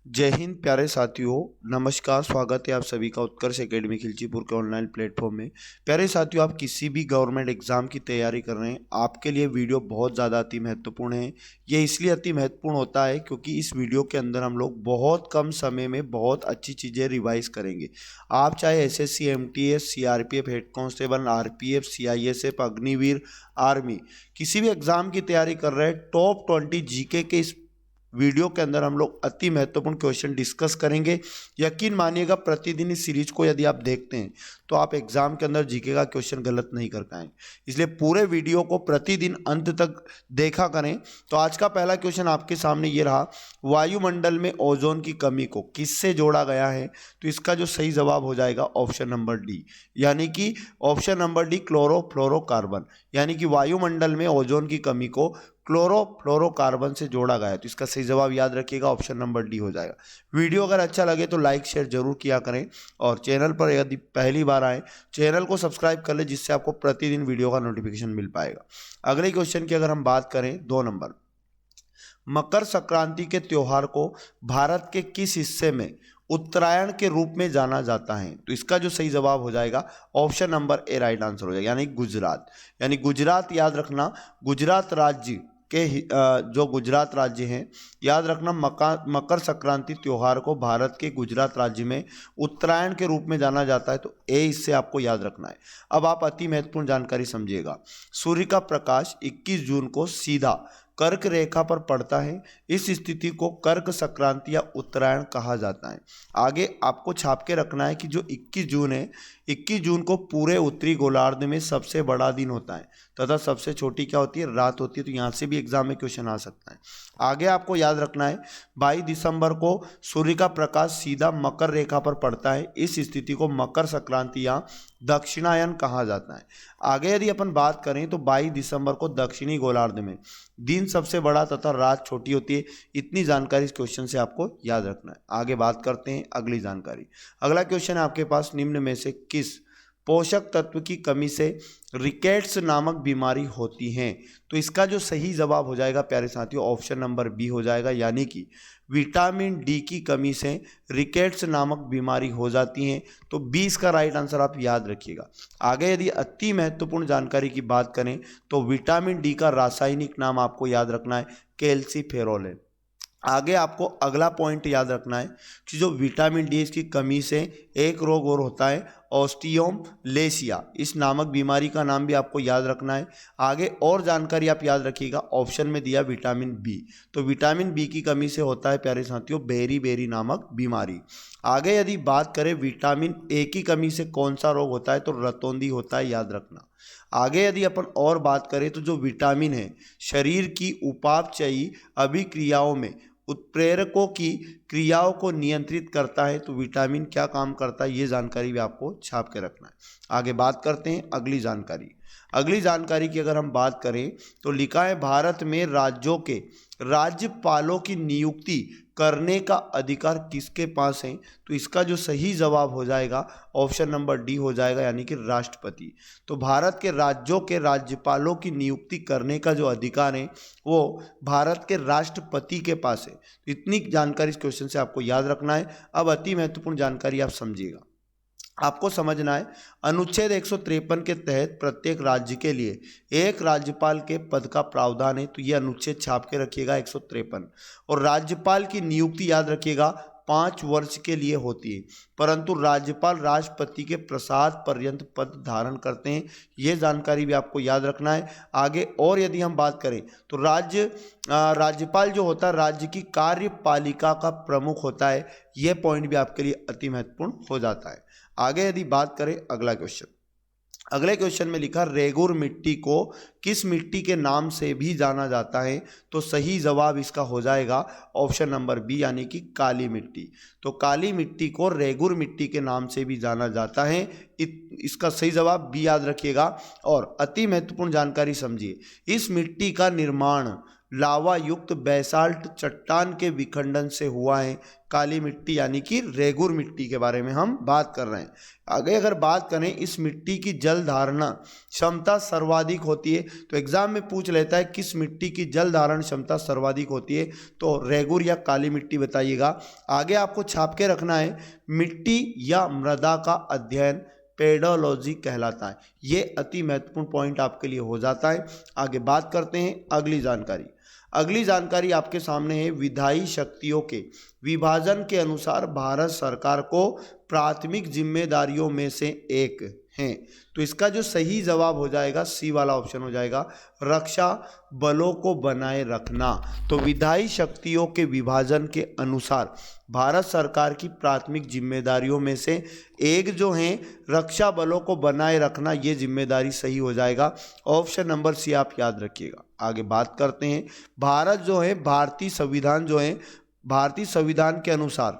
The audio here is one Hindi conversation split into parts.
जय हिंद प्यारे साथियों, नमस्कार। स्वागत है आप सभी का उत्कर्ष एकेडमी खिलचीपुर के ऑनलाइन प्लेटफॉर्म में। प्यारे साथियों, आप किसी भी गवर्नमेंट एग्जाम की तैयारी कर रहे हैं, आपके लिए वीडियो बहुत ज़्यादा अति महत्वपूर्ण है। ये इसलिए अति महत्वपूर्ण होता है क्योंकि इस वीडियो के अंदर हम लोग बहुत कम समय में बहुत अच्छी चीज़ें रिवाइज करेंगे। आप चाहे SSC, MTS, CRPF, head constable, RPF, CISF, Agniveer, army, किसी भी एग्जाम की तैयारी कर रहे हैं, टॉप 20 जीके के इस वीडियो के अंदर हम लोग अति महत्वपूर्ण क्वेश्चन डिस्कस करेंगे। यकीन मानिएगा, प्रतिदिन इस सीरीज को यदि आप देखते हैं तो आप एग्जाम के अंदर जीके का क्वेश्चन गलत नहीं कर पाएंगे। इसलिए पूरे वीडियो को प्रतिदिन अंत तक देखा करें। तो आज का पहला क्वेश्चन आपके सामने ये रहा, वायुमंडल में ओजोन की कमी को किससे जोड़ा गया है? तो इसका जो सही जवाब हो जाएगा ऑप्शन नंबर डी, यानी कि ऑप्शन नंबर डी, क्लोरोफ्लोरोकार्बन। यानी कि वायुमंडल में ओजोन की कमी को क्लोरोफ्लोरोकार्बन से जोड़ा गया है। तो इसका सही जवाब याद रखिएगा, ऑप्शन नंबर डी हो जाएगा। वीडियो अगर अच्छा लगे तो लाइक शेयर जरूर किया करें, और चैनल पर यदि पहली बार आए चैनल को सब्सक्राइब कर ले, जिससे आपको प्रतिदिन वीडियो का नोटिफिकेशन मिल पाएगा। अगले क्वेश्चन की अगर हम बात करें, 2 नंबर, मकर संक्रांति के त्योहार को भारत के किस हिस्से में उत्तरायण के रूप में जाना जाता है? तो इसका जो सही जवाब हो जाएगा option number A right answer हो जाएगा, यानी गुजरात। यानी गुजरात याद रखना, गुजरात राज्य के जो गुजरात राज्य हैं, याद रखना, मकर संक्रांति त्योहार को भारत के गुजरात राज्य में उत्तरायण के रूप में जाना जाता है। तो ए इससे आपको याद रखना है। अब आप अति महत्वपूर्ण जानकारी समझिएगा। सूर्य का प्रकाश 21 जून को सीधा कर्क रेखा पर पड़ता है। इस स्थिति को कर्क संक्रांति या उत्तरायण कहा जाता है। आगे आपको छाप के रखना है कि जो 21 जून है, 21 जून को पूरे उत्तरी गोलार्ध में सबसे बड़ा दिन होता है तथा सबसे छोटी क्या होती है? रात होती है। तो यहाँ से भी एग्जाम में क्वेश्चन आ सकता है। आगे आपको याद रखना है, 22 दिसंबर को सूर्य का प्रकाश सीधा मकर रेखा पर पड़ता है। इस स्थिति को मकर संक्रांति या दक्षिणायन कहा जाता है। आगे यदि अपन बात करें तो 22 दिसंबर को दक्षिणी गोलार्ध में दिन सबसे बड़ा तथा रात छोटी होती है। इतनी जानकारी इस क्वेश्चन से आपको याद रखना है। आगे बात करते हैं अगली जानकारी। अगला क्वेश्चन है आपके पास, निम्न में से किस पोषक तत्व की कमी से रिकेट्स नामक बीमारी होती है? तो इसका जो सही जवाब हो जाएगा प्यारे साथियों, ऑप्शन नंबर बी हो जाएगा, यानी कि विटामिन डी की कमी से रिकेट्स नामक बीमारी हो जाती है। तो 20 का राइट आंसर आप याद रखिएगा। आगे यदि अति महत्वपूर्ण जानकारी की बात करें तो विटामिन डी का रासायनिक नाम आपको याद रखना है, कैल्सीफेरोल है। आगे आपको अगला पॉइंट याद रखना है कि जो विटामिन डी की कमी से एक रोग और होता है, ऑस्टियोमलेशिया। इस नामक बीमारी का नाम भी आपको याद रखना है। आगे और जानकारी आप याद रखिएगा, ऑप्शन में दिया विटामिन बी। तो विटामिन बी की कमी से होता है प्यारे साथियों बेरी नामक बीमारी। आगे यदि बात करें विटामिन ए की कमी से कौन सा रोग होता है, तो रतौंधी होता है, याद रखना। आगे यदि अपन और बात करें तो जो विटामिन है शरीर की उपापचयी अभिक्रियाओं में उत्प्रेरकों की क्रियाओं को नियंत्रित करता है। तो विटामिन क्या काम करता है, ये जानकारी भी आपको छाप के रखना है। आगे बात करते हैं अगली जानकारी। अगली जानकारी की अगर हम बात करें तो लिखा है, भारत में राज्यों के राज्यपालों की नियुक्ति करने का अधिकार किसके पास है? तो इसका जो सही जवाब हो जाएगा ऑप्शन नंबर डी हो जाएगा, यानी कि राष्ट्रपति। तो भारत के राज्यों के राज्यपालों की नियुक्ति करने का जो अधिकार है वो भारत के राष्ट्रपति के पास है। तो इतनी जानकारी इस क्वेश्चन से आपको याद रखना है। अब अति महत्वपूर्ण जानकारी आप समझिएगा, आपको समझना है, अनुच्छेद 153 के तहत प्रत्येक राज्य के लिए एक राज्यपाल के पद का प्रावधान है। तो ये अनुच्छेद छाप के रखिएगा 153। और राज्यपाल की नियुक्ति याद रखिएगा 5 वर्ष के लिए होती है, परंतु राज्यपाल राष्ट्रपति के प्रसाद पर्यंत पद धारण करते हैं। ये जानकारी भी आपको याद रखना है। आगे और यदि हम बात करें तो राज्यपाल जो होता है राज्य की कार्यपालिका का प्रमुख होता है। ये पॉइंट भी आपके लिए अति महत्वपूर्ण हो जाता है। आगे यदि बात करें अगला क्वेश्चन, अगले क्वेश्चन में लिखा, रेगुर मिट्टी को किस मिट्टी के नाम से भी जाना जाता है? तो सही जवाब इसका हो जाएगा ऑप्शन नंबर बी, यानी कि काली मिट्टी। तो काली मिट्टी को रेगुर मिट्टी के नाम से भी जाना जाता है। इसका सही जवाब बी याद रखिएगा। और अति महत्वपूर्ण जानकारी समझिए, इस मिट्टी का निर्माण लावा युक्त बेसाल्ट चट्टान के विखंडन से हुआ है। काली मिट्टी यानी कि रेगुर मिट्टी के बारे में हम बात कर रहे हैं। आगे अगर बात करें, इस मिट्टी की जल धारणा क्षमता सर्वाधिक होती है, तो एग्जाम में पूछ लेता है किस मिट्टी की जल धारण क्षमता सर्वाधिक होती है, तो रेगुर या काली मिट्टी बताइएगा। आगे आपको छाप के रखना है, मिट्टी या मृदा का अध्ययन पेडोलॉजी कहलाता है। ये अति महत्वपूर्ण पॉइंट आपके लिए हो जाता है। आगे बात करते हैं अगली जानकारी। अगली जानकारी आपके सामने है, विधायी शक्तियों के विभाजन के अनुसार भारत सरकार को प्राथमिक जिम्मेदारियों में से एक है। तो इसका जो सही जवाब हो जाएगा सी वाला ऑप्शन हो जाएगा, रक्षा बलों को बनाए रखना। तो विधायी शक्तियों के विभाजन के अनुसार भारत सरकार की प्राथमिक जिम्मेदारियों में से एक जो है रक्षा बलों को बनाए रखना, ये जिम्मेदारी सही हो जाएगा। ऑप्शन नंबर सी आप याद रखिएगा। आगे बात करते हैं, भारत जो है भारतीय संविधान के अनुसार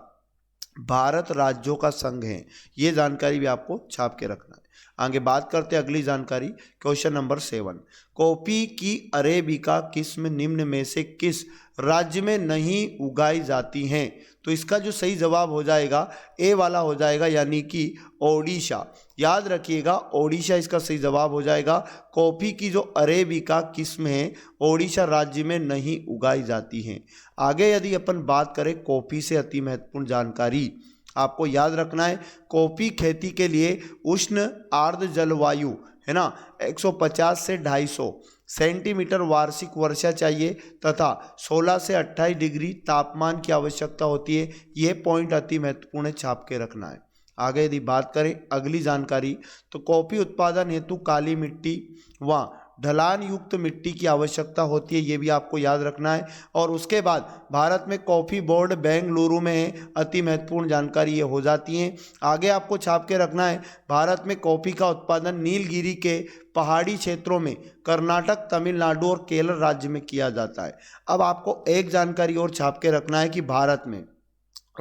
भारत राज्यों का संघ है। ये जानकारी भी आपको छाप के रखना है। आगे बात करते हैं अगली जानकारी, क्वेश्चन नंबर 7। कॉफी की अरेबिका किस्म निम्न में से किस राज्य में नहीं उगाई जाती हैं? तो इसका जो सही जवाब हो जाएगा ए वाला हो जाएगा, यानी कि ओडिशा। याद रखिएगा, ओडिशा इसका सही जवाब हो जाएगा। कॉफी की जो अरेबिका किस्म है ओडिशा राज्य में नहीं उगाई जाती हैं। आगे यदि अपन बात करें कॉफी से अति महत्वपूर्ण जानकारी आपको याद रखना है, कॉफी खेती के लिए उष्ण आर्द्र जलवायु है ना 150 से 250 सेंटीमीटर वार्षिक वर्षा चाहिए तथा 16 से 28 डिग्री तापमान की आवश्यकता होती है। ये पॉइंट अति महत्वपूर्ण है, छाप के रखना है। आगे यदि बात करें अगली जानकारी, तो कॉफी उत्पादन हेतु काली मिट्टी व ढलान युक्त मिट्टी की आवश्यकता होती है, ये भी आपको याद रखना है। और उसके बाद भारत में कॉफ़ी बोर्ड बेंगलुरु में है, अति महत्वपूर्ण जानकारी ये हो जाती है। आगे आपको छाप के रखना है, भारत में कॉफ़ी का उत्पादन नीलगिरी के पहाड़ी क्षेत्रों में कर्नाटक, तमिलनाडु और केरल राज्य में किया जाता है। अब आपको एक जानकारी और छाप के रखना है कि भारत में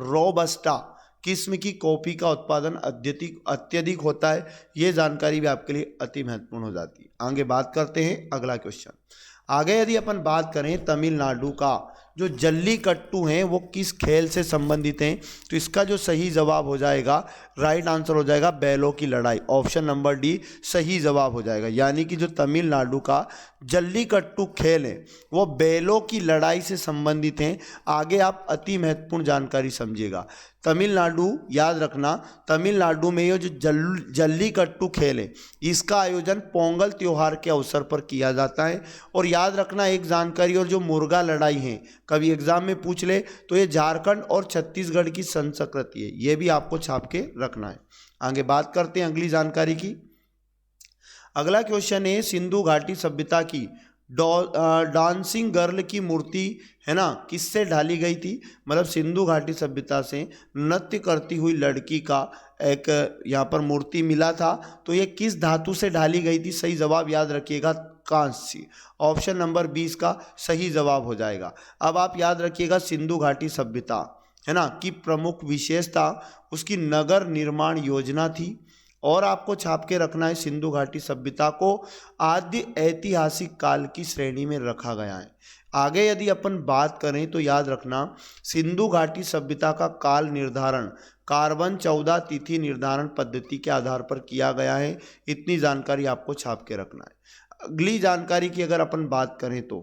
रोबस्टा किस्म की कॉफ़ी का उत्पादन अत्यधिक होता है। ये जानकारी भी आपके लिए अति महत्वपूर्ण हो जाती है। आगे बात करते हैं अगला क्वेश्चन। आगे यदि अपन बात करें तमिलनाडु का जो जल्लीकट्टू हैं वो किस खेल से संबंधित हैं, तो इसका जो सही जवाब हो जाएगा, राइट आंसर हो जाएगा बैलों की लड़ाई। ऑप्शन नंबर डी सही जवाब हो जाएगा, यानी कि जो तमिलनाडु का जल्लीकट्टू खेल है वो बैलों की लड़ाई से संबंधित हैं। आगे आप अति महत्वपूर्ण जानकारी समझिएगा। तमिलनाडु, याद रखना, तमिलनाडु में ये जो जल्लीकट्टू खेल है इसका आयोजन पोंगल त्योहार के अवसर पर किया जाता है। और याद रखना एक जानकारी, और जो मुर्गा लड़ाई है कभी एग्जाम में पूछ ले तो ये झारखंड और छत्तीसगढ़ की संस्कृति है, ये भी आपको छाप के रखना है। आगे बात करते हैं अगली जानकारी की। अगला क्वेश्चन है, सिंधु घाटी सभ्यता की डांसिंग गर्ल की मूर्ति है ना किससे ढाली गई थी? मतलब सिंधु घाटी सभ्यता से नृत्य करती हुई लड़की का एक यहाँ पर मूर्ति मिला था, तो ये किस धातु से ढाली गई थी? सही जवाब याद रखिएगा, कांस्य। ऑप्शन नंबर 20 का सही जवाब हो जाएगा। अब आप याद रखिएगा, सिंधु घाटी सभ्यता है ना की प्रमुख विशेषता उसकी नगर निर्माण योजना थी। और आपको छाप के रखना है, सिंधु घाटी सभ्यता को आद्य ऐतिहासिक काल की श्रेणी में रखा गया है। आगे यदि अपन बात करें तो याद रखना, सिंधु घाटी सभ्यता का काल निर्धारण कार्बन 14 तिथि निर्धारण पद्धति के आधार पर किया गया है। इतनी जानकारी आपको छाप के रखना है। अगली जानकारी की अगर अपन बात करें तो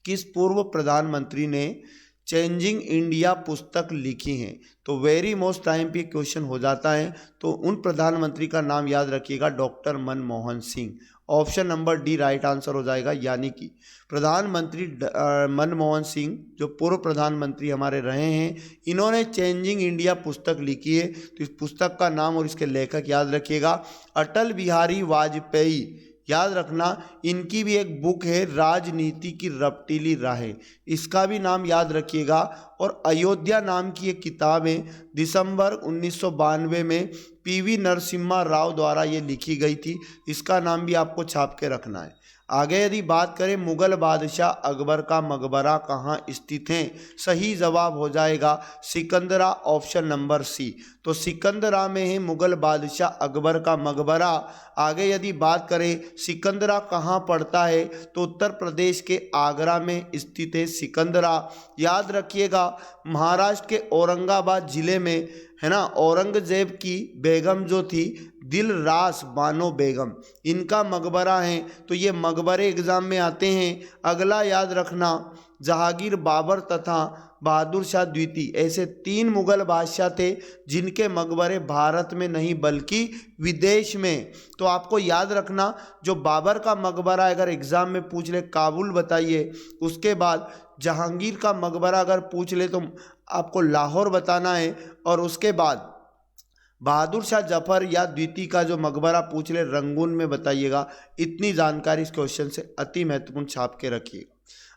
किस पूर्व प्रधानमंत्री ने चेंजिंग इंडिया पुस्तक लिखी है? तो वेरी मोस्ट टाइम पे क्वेश्चन हो जाता है, तो उन प्रधानमंत्री का नाम याद रखिएगा, doctor Manmohan Singh. Option number D right answer हो जाएगा, यानी कि प्रधानमंत्री मनमोहन सिंह जो पूर्व प्रधानमंत्री हमारे रहे हैं, इन्होंने चेंजिंग इंडिया पुस्तक लिखी है। तो इस पुस्तक का नाम और इसके लेखक याद रखिएगा, अटल बिहारी वाजपेयी। याद रखना, इनकी भी एक बुक है राजनीति की रपटीली राहें, इसका भी नाम याद रखिएगा। और अयोध्या नाम की एक किताब है, दिसंबर 1992 में पीवी नरसिम्हा राव द्वारा ये लिखी गई थी, इसका नाम भी आपको छाप के रखना है। आगे यदि बात करें मुगल बादशाह अकबर का मकबरा कहाँ स्थित है, सही जवाब हो जाएगा सिकंदरा, ऑप्शन नंबर सी। तो सिकंदरा में है मुगल बादशाह अकबर का मकबरा। आगे यदि बात करें सिकंदरा कहाँ पड़ता है, तो उत्तर प्रदेश के आगरा में स्थित है सिकंदरा। याद रखिएगा महाराष्ट्र के औरंगाबाद जिले में है ना, औरंगजेब की बेगम जो थी दिलरास बानो बेगम, इनका मकबरा है। तो ये मकबरे एग्जाम में आते हैं। अगला याद रखना जहांगीर, बाबर तथा बहादुर शाह द्वितीय, ऐसे 3 मुगल बादशाह थे जिनके मकबरे भारत में नहीं बल्कि विदेश में। तो आपको याद रखना जो बाबर का मकबरा अगर एग्जाम में पूछ ले काबुल बताइए, उसके बाद जहांगीर का मकबरा अगर पूछ ले तो आपको लाहौर बताना है, और उसके बाद बहादुर शाह जफर या द्वितीय का जो मकबरा पूछ ले रंगून में बताइएगा। इतनी जानकारी इस क्वेश्चन से अति महत्वपूर्ण छाप के रखिएगा।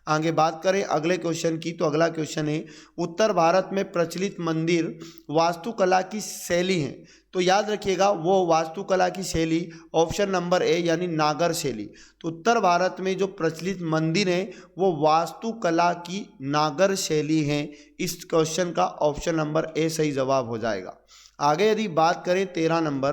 आगे बात करें अगले क्वेश्चन की, तो अगला क्वेश्चन है उत्तर भारत में प्रचलित मंदिर वास्तुकला की शैली है। तो याद रखिएगा वो वास्तुकला की शैली ऑप्शन नंबर ए यानी नागर शैली। तो उत्तर भारत में जो प्रचलित मंदिर है वो वास्तुकला की नागर शैली है। इस क्वेश्चन का ऑप्शन नंबर ए सही जवाब हो जाएगा। आगे यदि बात करें 13 नंबर,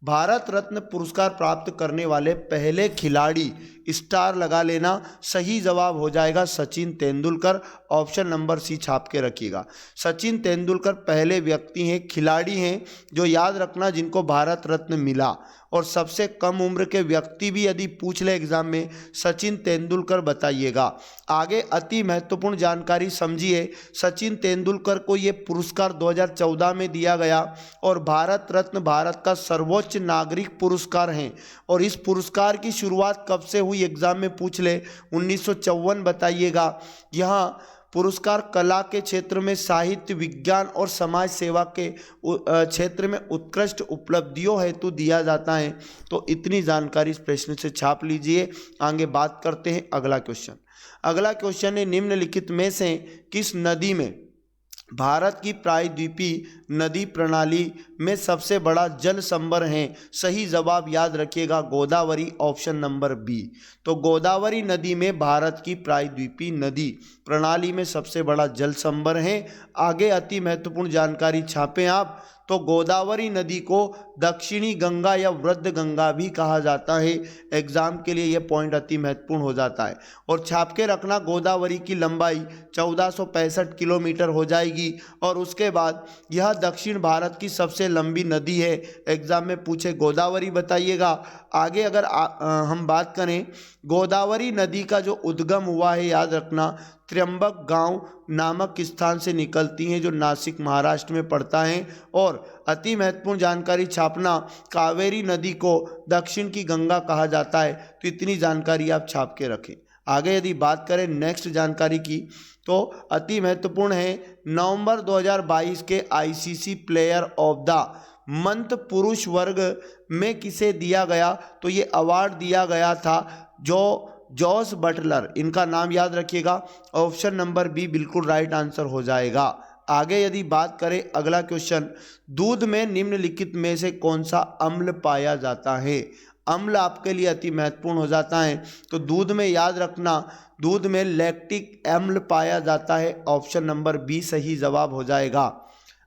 भारत रत्न पुरस्कार प्राप्त करने वाले पहले खिलाड़ी, स्टार लगा लेना, सही जवाब हो जाएगा Sachin Tendulkar, option number C छाप के रखिएगा। सचिन तेंदुलकर पहले व्यक्ति हैं, खिलाड़ी हैं जो याद रखना जिनको भारत रत्न मिला। और सबसे कम उम्र के व्यक्ति भी यदि पूछ ले एग्जाम में सचिन तेंदुलकर बताइएगा। आगे अति महत्वपूर्ण जानकारी समझिए, सचिन तेंदुलकर को ये पुरस्कार 2014 में दिया गया और भारत रत्न भारत का सर्वोच्च नागरिक पुरस्कार है। और इस पुरस्कार की शुरुआत कब से हुई एग्जाम में पूछ ले 1954 बताइएगा। यहाँ पुरस्कार कला के क्षेत्र में, साहित्य, विज्ञान और समाज सेवा के क्षेत्र में उत्कृष्ट उपलब्धियों हेतु दिया जाता है। तो इतनी जानकारी इस प्रश्न से छाप लीजिए। आगे बात करते हैं अगला क्वेश्चन। अगला क्वेश्चन है निम्नलिखित में से किस नदी में भारत की प्रायद्वीपीय नदी प्रणाली में सबसे बड़ा जल संभर है, सही जवाब याद रखिएगा गोदावरी, ऑप्शन नंबर बी। तो गोदावरी नदी में भारत की प्रायद्वीपीय नदी प्रणाली में सबसे बड़ा जल संभर है। आगे अति महत्वपूर्ण जानकारी छापें आप, तो गोदावरी नदी को दक्षिणी गंगा या वृद्ध गंगा भी कहा जाता है। एग्जाम के लिए यह पॉइंट अति महत्वपूर्ण हो जाता है। और छाप के रखना गोदावरी की लंबाई 1465 किलोमीटर हो जाएगी। और उसके बाद यह दक्षिण भारत की सबसे लंबी नदी है। एग्जाम में पूछे गोदावरी बताइएगा। आगे अगर हम बात करें गोदावरी नदी का जो उद्गम हुआ है, याद रखना त्र्यंबक गांव नामक स्थान से निकलती हैं जो नासिक महाराष्ट्र में पड़ता है। और अति महत्वपूर्ण जानकारी छापना कावेरी नदी को दक्षिण की गंगा कहा जाता है। तो इतनी जानकारी आप छाप के रखें। आगे यदि बात करें नेक्स्ट जानकारी की, तो अति महत्वपूर्ण है नवंबर 2022 के ICC player of the month पुरुष वर्ग में किसे दिया गया, तो ये अवार्ड दिया गया था जो जॉस बटलर, इनका नाम याद रखिएगा, ऑप्शन नंबर बी बिल्कुल राइट आंसर हो जाएगा। आगे यदि बात करें अगला क्वेश्चन, दूध में निम्नलिखित में से कौन सा अम्ल पाया जाता है। अम्ल आपके लिए अति महत्वपूर्ण हो जाता है। तो दूध में याद रखना दूध में लैक्टिक अम्ल पाया जाता है, ऑप्शन नंबर बी सही जवाब हो जाएगा।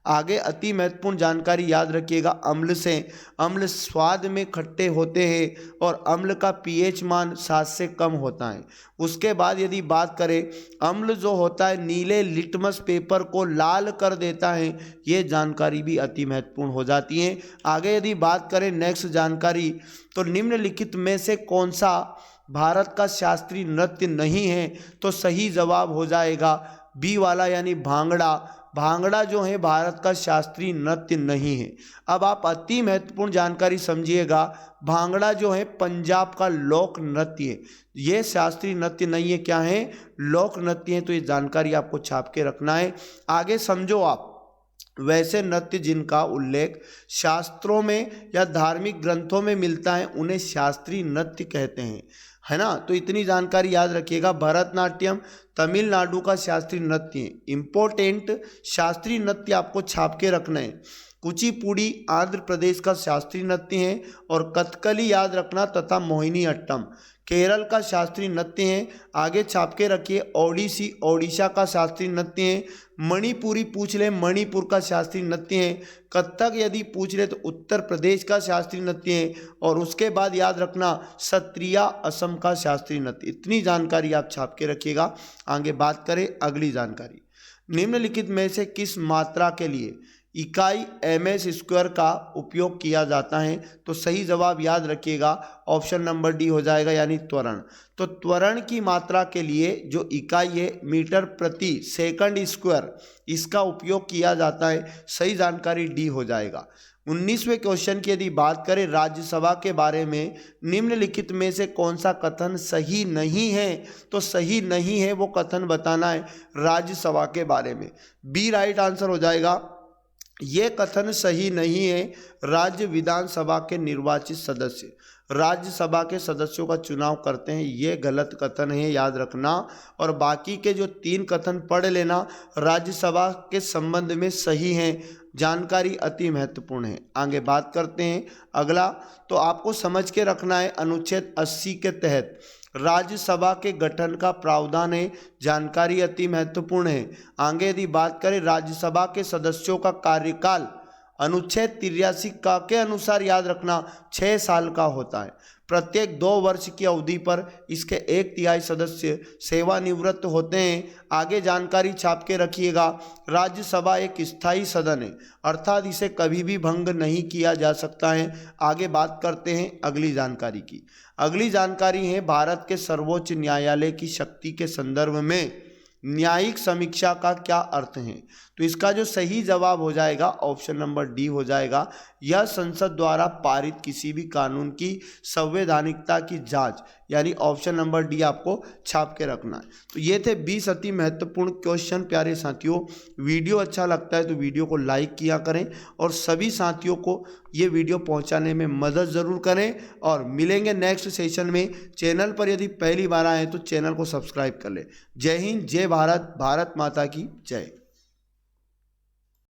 आगे अति महत्वपूर्ण जानकारी याद रखिएगा, अम्ल से अम्ल स्वाद में खट्टे होते हैं और अम्ल का पीएच मान 7 से कम होता है। उसके बाद यदि बात करें अम्ल जो होता है नीले लिटमस पेपर को लाल कर देता है, ये जानकारी भी अति महत्वपूर्ण हो जाती है। आगे यदि बात करें नेक्स्ट जानकारी, तो निम्नलिखित में से कौन सा भारत का शास्त्रीय नृत्य नहीं है, तो सही जवाब हो जाएगा बी वाला यानी भांगड़ा। भांगड़ा जो है भारत का शास्त्रीय नृत्य नहीं है। अब आप अति महत्वपूर्ण जानकारी समझिएगा, भांगड़ा जो है पंजाब का लोक नृत्य है, ये शास्त्रीय नृत्य नहीं है, क्या है लोक नृत्य है। तो ये जानकारी आपको छाप के रखना है। आगे समझो आप, वैसे नृत्य जिनका उल्लेख शास्त्रों में या धार्मिक ग्रंथों में मिलता है उन्हें शास्त्रीय नृत्य कहते हैं, है ना। तो इतनी जानकारी याद रखिएगा। भरतनाट्यम तमिलनाडु का शास्त्रीय नृत्य है, इम्पोर्टेंट शास्त्रीय नृत्य आपको छाप के रखना है। कुचिपुड़ी आंध्र प्रदेश का शास्त्रीय नृत्य है और कथकली याद रखना तथा मोहिनी अट्टम केरल का शास्त्रीय नृत्य है, आगे छाप के रखिए ओडिसी ओडिशा का शास्त्रीय नृत्य है। मणिपुरी पूछ ले, मणिपुर का शास्त्रीय नृत्य है। कथक यदि पूछ ले तो उत्तर प्रदेश का शास्त्रीय नृत्य है। और उसके बाद याद रखना सत्रिया असम का शास्त्रीय नृत्य। इतनी जानकारी आप छाप के रखिएगा। आगे बात करें अगली जानकारी, निम्नलिखित में से किस मात्रा के लिए इकाई ms² का उपयोग किया जाता है? तो सही जवाब याद रखिएगा ऑप्शन नंबर डी हो जाएगा, यानी त्वरण। तो त्वरण की मात्रा के लिए जो इकाई है मीटर प्रति सेकंड स्क्वायर, इसका उपयोग किया जाता है। सही जानकारी डी हो जाएगा। 19वें क्वेश्चन की यदि बात करें राज्यसभा के बारे में, निम्नलिखित में से कौन सा कथन सही नहीं है? तो सही नहीं है वो कथन बताना है राज्यसभा के बारे में। बी राइट आंसर हो जाएगा। ये कथन सही नहीं है, राज्य विधानसभा के निर्वाचित सदस्य राज्यसभा के सदस्यों का चुनाव करते हैं, ये गलत कथन है, याद रखना। और बाकी के जो 3 कथन पढ़ लेना राज्यसभा के संबंध में सही हैं। जानकारी अति महत्वपूर्ण है। आगे बात करते हैं अगला, तो आपको समझ के रखना है अनुच्छेद 80 के तहत राज्यसभा के गठन का प्रावधान है। जानकारी अति महत्वपूर्ण है। आगे यदि बात करें राज्यसभा के सदस्यों का कार्यकाल अनुच्छेद 83 का के अनुसार याद रखना 6 साल का होता है। प्रत्येक 2 वर्ष की अवधि पर इसके 1/3 सदस्य सेवानिवृत्त होते हैं। आगे जानकारी छाप के रखिएगा। राज्यसभा एक स्थायी सदन है, अर्थात इसे कभी भी भंग नहीं किया जा सकता है। आगे बात करते हैं अगली जानकारी की। अगली जानकारी है भारत के सर्वोच्च न्यायालय की शक्ति के संदर्भ में न्यायिक समीक्षा का क्या अर्थ है? तो इसका जो सही जवाब हो जाएगा ऑप्शन नंबर डी हो जाएगा। यह संसद द्वारा पारित किसी भी कानून की संवैधानिकता की जांच, यानी ऑप्शन नंबर डी आपको छाप के रखना है। तो ये थे 20 अति महत्वपूर्ण क्वेश्चन। प्यारे साथियों, वीडियो अच्छा लगता है तो वीडियो को लाइक किया करें और सभी साथियों को ये वीडियो पहुंचाने में मदद ज़रूर करें। और मिलेंगे नेक्स्ट सेशन में। चैनल पर यदि पहली बार आए तो चैनल को सब्सक्राइब कर लें। जय हिंद, जय भारत, भारत माता की जय।